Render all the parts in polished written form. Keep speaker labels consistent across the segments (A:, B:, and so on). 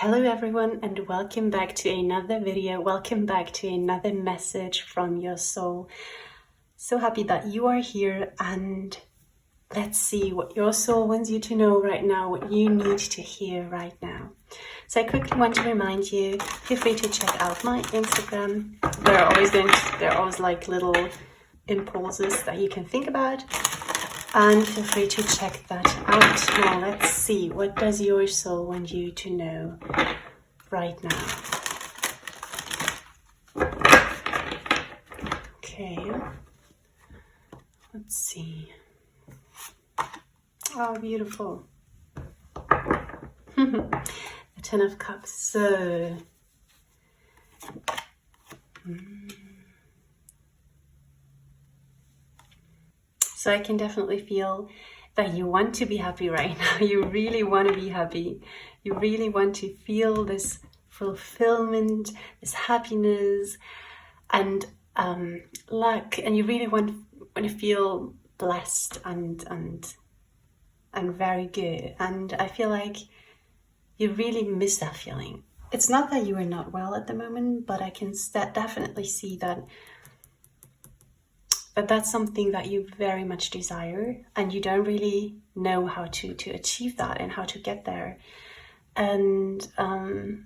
A: Hello everyone, and welcome back to another video. Welcome back to another message from your soul. So happy that you are here, and let's see what your soul wants you to know right now, what you need to hear right now. So I quickly want to remind you, feel free to check out my Instagram. There are always like little impulses that you can think about. And feel free to check that out. Now let's see, what does your soul want you to know right now? Okay, let's see. Oh, beautiful. The Ten of Cups. So I can definitely feel that you want to be happy right now. You really want to be happy. You really want to feel this fulfillment, this happiness, and luck. And you really want to feel blessed and very good. And I feel like you really miss that feeling. It's not that you are not well at the moment, but I can definitely see that. But that's something that you very much desire, and you don't really know how to achieve that and how to get there. And so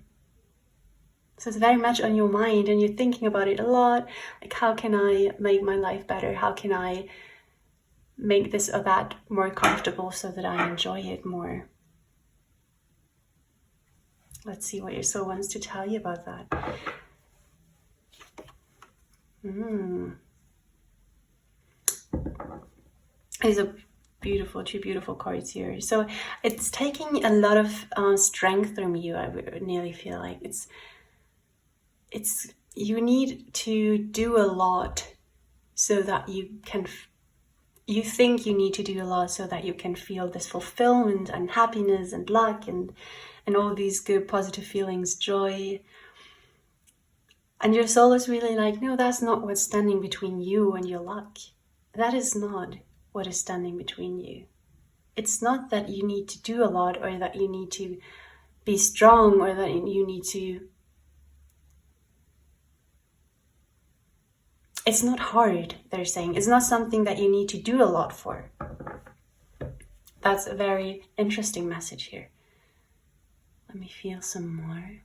A: it's very much on your mind, and you're thinking about it a lot. Like, how can I make my life better? How can I make this or that more comfortable so that I enjoy it more? Let's see what your soul wants to tell you about that. These are beautiful, two beautiful cards here. So it's taking a lot of strength from you. I would nearly feel like it's you need to do a lot so that you can. You think you need to do a lot so that you can feel this fulfillment and happiness and luck and all these good positive feelings, joy. And your soul is really like, no, that's not what's standing between you and your luck. That is not what is standing between you. It's not that you need to do a lot, or that you need to be strong, or that you need to... It's not hard, they're saying. It's not something that you need to do a lot for. That's a very interesting message here. Let me feel some more.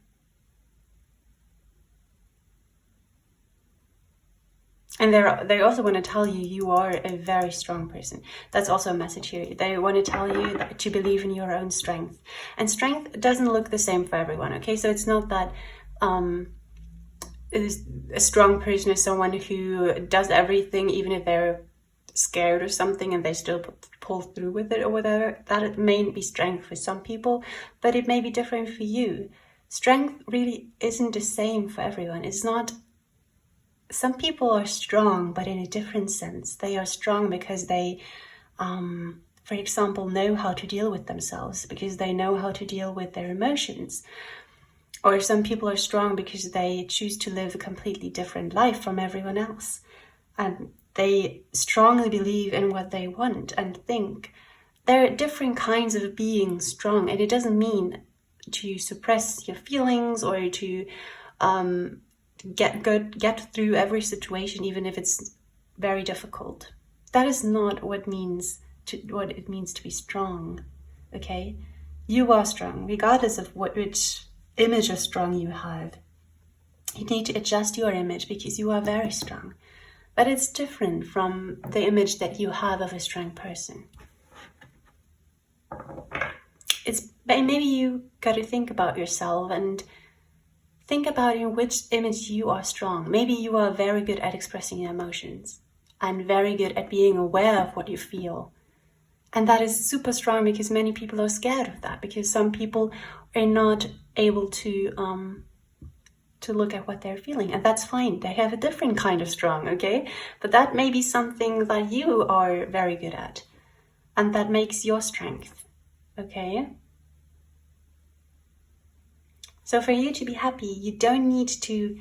A: And they also want to tell you you are a very strong person. That's also a message here. They want to tell you that to believe in your own strength. And strength doesn't look the same for everyone, okay? So it's not that a strong person is someone who does everything, even if they're scared or something, and they still pull through with it or whatever. That it may be strength for some people, but it may be different for you. Strength really isn't the same for everyone. It's not... Some people are strong, but in a different sense. They are strong because they, for example, know how to deal with themselves, because they know how to deal with their emotions. Or some people are strong because they choose to live a completely different life from everyone else. And they strongly believe in what they want and think. There are different kinds of being strong, and it doesn't mean to suppress your feelings or to... get through every situation, even if it's very difficult. That is not what it means to be strong. Okay, you are strong, regardless of which image of strong you have. You need to adjust your image because you are very strong, but it's different from the image that you have of a strong person. Maybe you got to think about yourself and think about in which image you are strong. Maybe you are very good at expressing your emotions and very good at being aware of what you feel. And that is super strong, because many people are scared of that, because some people are not able to look at what they're feeling. And that's fine. They have a different kind of strong, okay? But that may be something that you are very good at. And that makes your strength, okay? So for you to be happy, you don't need to...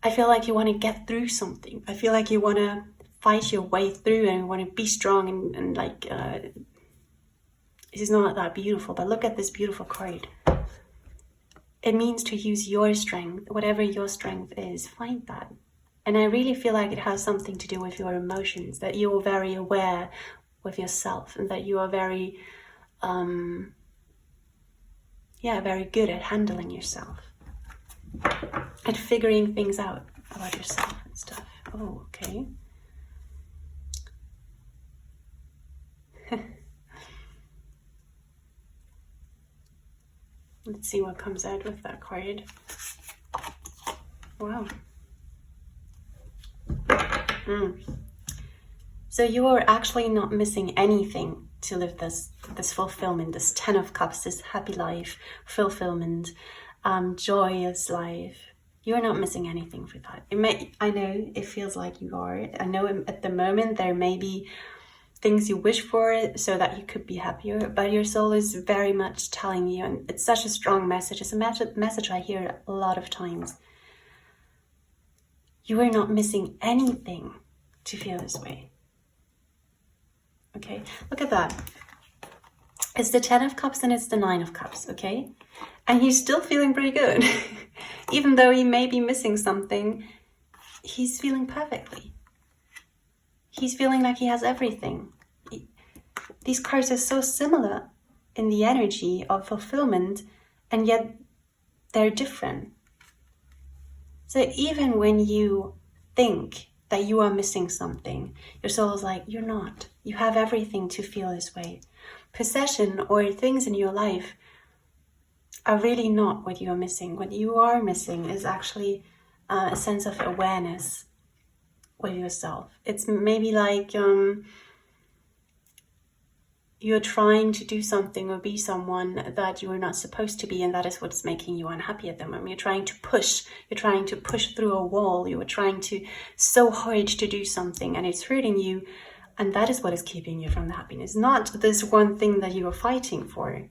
A: I feel like you want to get through something. I feel like you want to fight your way through and want to be strong and like... This is not that beautiful, but look at this beautiful card. it means to use your strength, whatever your strength is, find that. And I really feel like it has something to do with your emotions, that you are very aware with yourself and that you are very, very good at handling yourself, at figuring things out about yourself and stuff. Oh, okay. Let's see what comes out with that card. Wow. So you are actually not missing anything to live this fulfillment, this 10 of Cups, this happy life, fulfillment, joyous life. You're not missing anything for that. I know it feels like you are. I know at the moment there may be things you wish for so that you could be happier, but your soul is very much telling you, and it's such a strong message. It's a message I hear a lot of times. You are not missing anything to feel this way. Okay, look at that. It's the 10 of Cups and it's the 9 of Cups, okay? And he's still feeling pretty good. Even though he may be missing something, he's feeling perfectly. He's feeling like he has everything. These cards are so similar in the energy of fulfillment, and yet they're different. So even when you think that you are missing something, your soul is like, you're not. You have everything to feel this way. Possession or things in your life are really not what you are missing. What you are missing is actually a sense of awareness with yourself. It's maybe like you're trying to do something or be someone that you are not supposed to be, and that is what's making you unhappy at the moment. You're trying to push through a wall. You are trying so hard to do something, and it's hurting you, and that is what is keeping you from the happiness, not this one thing that you are fighting for.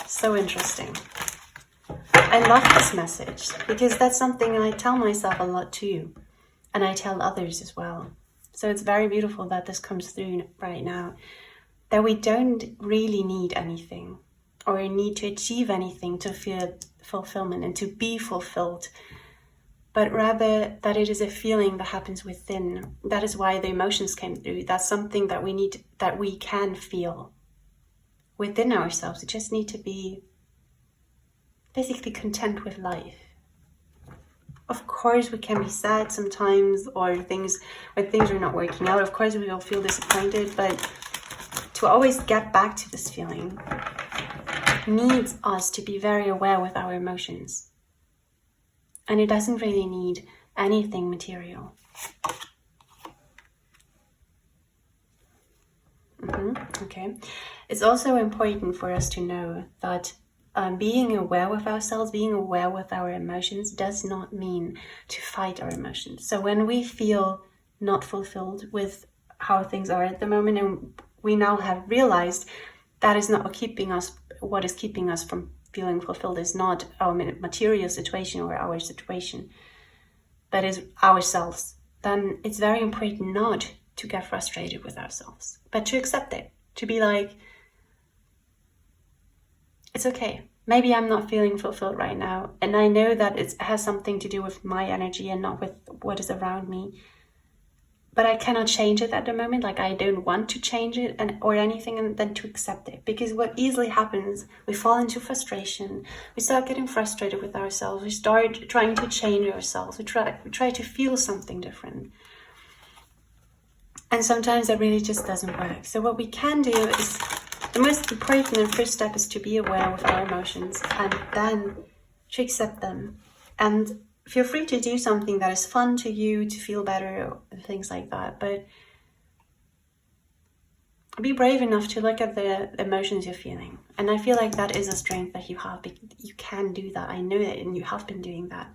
A: So interesting. I love this message because that's something I tell myself a lot too, and I tell others as well. So it's very beautiful that this comes through right now, that we don't really need anything or need to achieve anything to feel fulfillment and to be fulfilled, but rather that it is a feeling that happens within. That is why the emotions came through. That's something that we can feel within ourselves. We just need to be basically content with life. Of course, we can be sad sometimes, or when things are not working out. Of course, we will feel disappointed, but to always get back to this feeling needs us to be very aware with our emotions. And it doesn't really need anything material. Okay. It's also important for us to know that being aware with ourselves, being aware with our emotions does not mean to fight our emotions. So when we feel not fulfilled with how things are at the moment, and we now have realized that is not what is keeping us from feeling fulfilled is not our material situation or our situation, that is ourselves, then it's very important not to get frustrated with ourselves, but to accept it, to be like, it's okay. Maybe I'm not feeling fulfilled right now. And I know that it has something to do with my energy and not with what is around me. But I cannot change it at the moment. Like, I don't want to change it or anything, and then to accept it. Because what easily happens, we fall into frustration. We start getting frustrated with ourselves. We start trying to change ourselves. We try to feel something different. And sometimes that really just doesn't work. So what we can do is, the most important and first step is to be aware of our emotions and then to accept them. And feel free to do something that is fun to you, to feel better, things like that. But be brave enough to look at the emotions you're feeling. And I feel like that is a strength that you have. You can do that. I know it, and you have been doing that.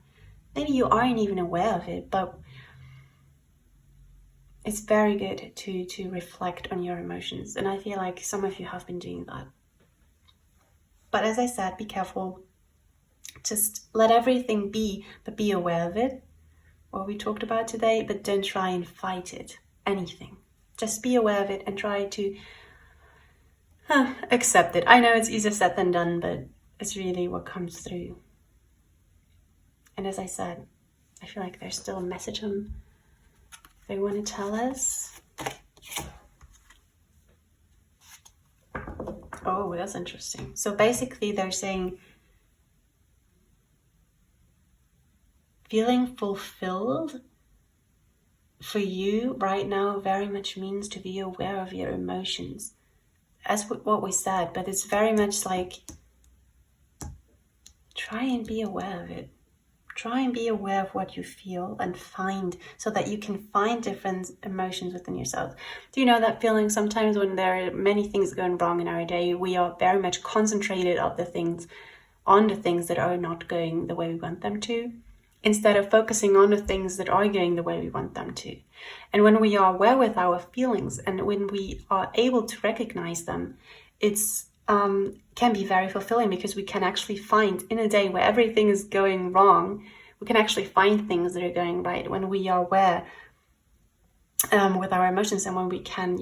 A: Maybe you aren't even aware of it, but it's very good to reflect on your emotions. And I feel like some of you have been doing that. But as I said, be careful. Just let everything be, but be aware of it, what we talked about today, but don't try and fight it, anything. Just be aware of it and try to accept it. I know it's easier said than done, but it's really what comes through. And as I said, I feel like there's still a message they want to tell us. Oh, that's interesting. So basically they're saying feeling fulfilled for you right now very much means to be aware of your emotions. As what we said, but it's very much like try and be aware of it. Try and be aware of what you feel and find, so that you can find different emotions within yourself. Do you know that feeling sometimes when there are many things going wrong in our day, we are very much concentrated on the things that are not going the way we want them to, instead of focusing on the things that are going the way we want them to. And when we are aware with our feelings and when we are able to recognize them, it's can be very fulfilling, because we can actually find in a day where everything is going wrong, we can actually find things that are going right when we are aware with our emotions, and when we can,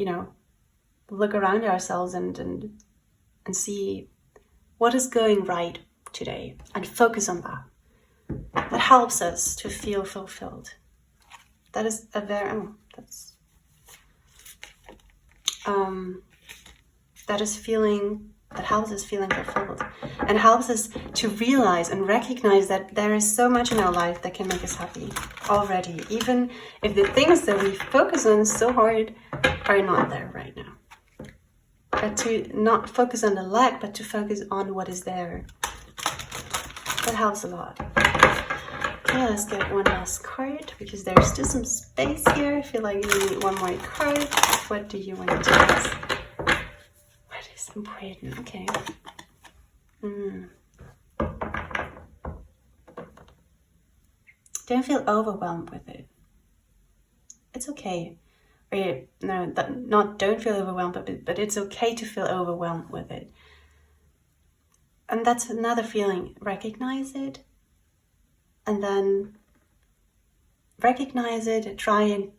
A: look around ourselves and see what is going right today and focus on that. That helps us to feel fulfilled. That is a very that helps us feeling fulfilled, and helps us to realize and recognize that there is so much in our life that can make us happy already, even if the things that we focus on so hard are not there right now. But to not focus on the lack, but to focus on what is there. That helps a lot. Okay, let's get one last card, because there's still some space here. I feel like you need one more card. What do you want to tell us? What is important? Okay. Don't feel overwhelmed with it. It's okay. Don't feel overwhelmed, but it's okay to feel overwhelmed with it. And that's another feeling. Recognize it. And then recognize it, try and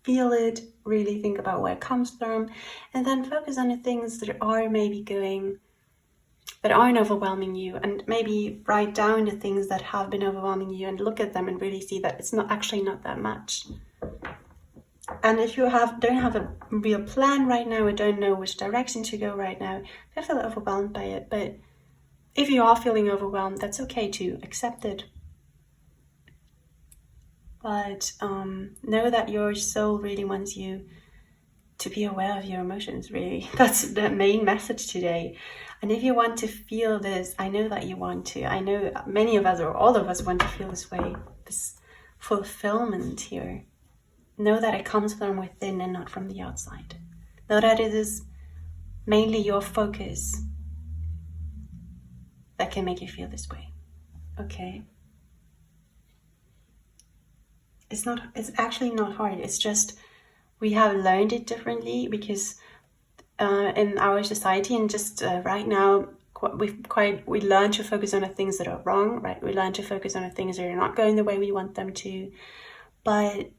A: feel it, really think about where it comes from, and then focus on the things that are that aren't overwhelming you, and maybe write down the things that have been overwhelming you and look at them and really see that it's not that much. And if you don't have a real plan right now, or don't know which direction to go right now, don't feel overwhelmed by it. But if you are feeling overwhelmed, that's okay to accept it. But know that your soul really wants you to be aware of your emotions, really. That's the main message today. And if you want to feel this, I know that you want to. I know many of us, or all of us, want to feel this way, this fulfillment here. Know that it comes from within and not from the outside. Know that it is mainly your focus that can make you feel this way. Okay? It's actually not hard. It's just we have learned it differently, because in our society and just right now, we learn to focus on the things that are wrong, right? We learn to focus on the things that are not going the way we want them to. But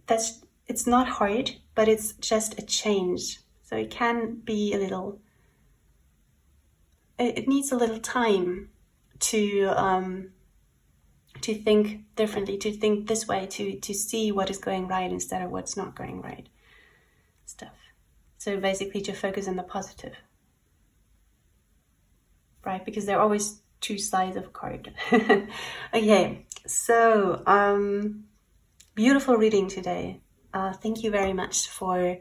A: it's not hard, but it's just a change. So it can be it needs a little time to think differently, to think this way, to see what is going right instead of what's not going right. Stuff. So basically to focus on the positive. Right? Because there are always two sides of a card. Okay, so beautiful reading today. Thank you very much for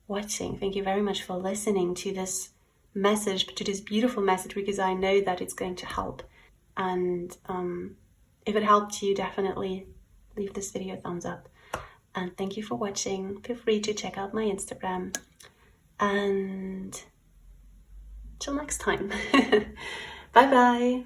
A: watching. Thank you very much for listening to this message, to this beautiful message, because I know that it's going to help. And if it helped you, definitely leave this video a thumbs up. And thank you for watching. Feel free to check out my Instagram. And till next time. Bye bye.